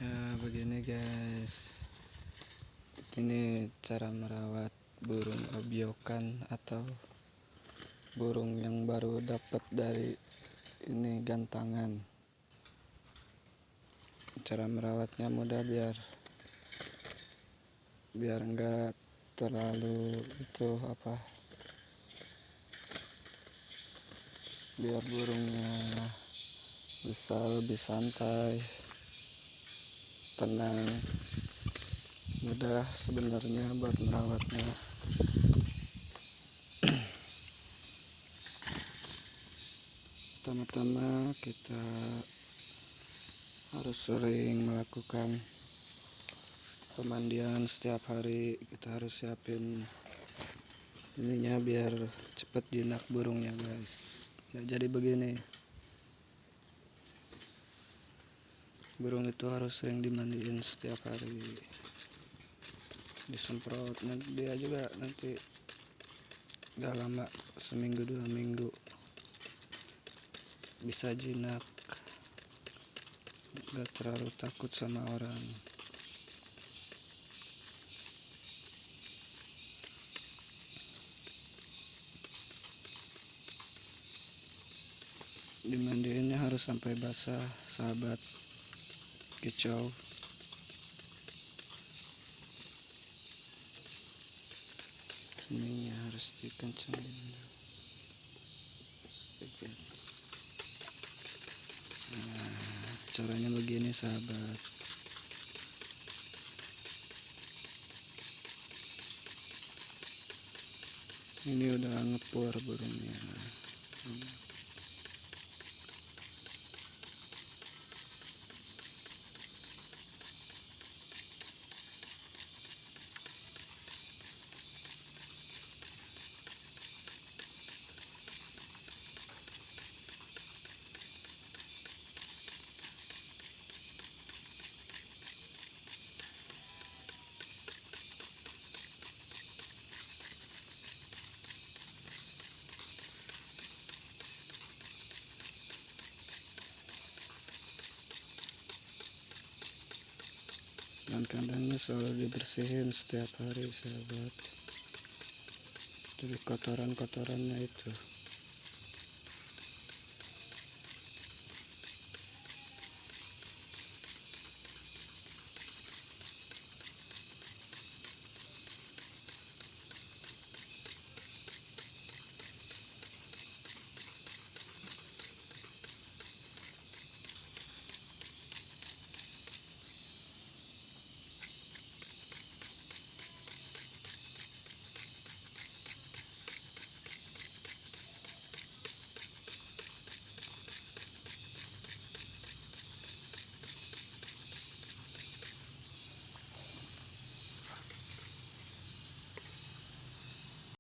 Ya begini guys, ini cara merawat burung obyokan atau burung yang baru dapat dari ini gantangan. Cara merawatnya mudah, biar enggak terlalu biar burungnya bisa lebih santai, tenang, mudah sebenarnya buat merawatnya. Pertama-tama kita harus sering melakukan pemandian setiap hari. Kita harus siapin ininya biar cepet jinak burungnya guys. Ya, jadi begini, burung itu harus sering dimandiin setiap hari, disemprot. Nanti dia juga nanti gak lama, seminggu 2 minggu bisa jinak, gak terlalu takut sama orang. Dimandiinnya harus sampai basah sahabat kicau. Ininya harus dikencengin sedikit. Nah, caranya begini sahabat. Ini udah ngepur burungnya. Dan kandangnya selalu dibersihin setiap hari sahabat, dari kotoran-kotorannya itu.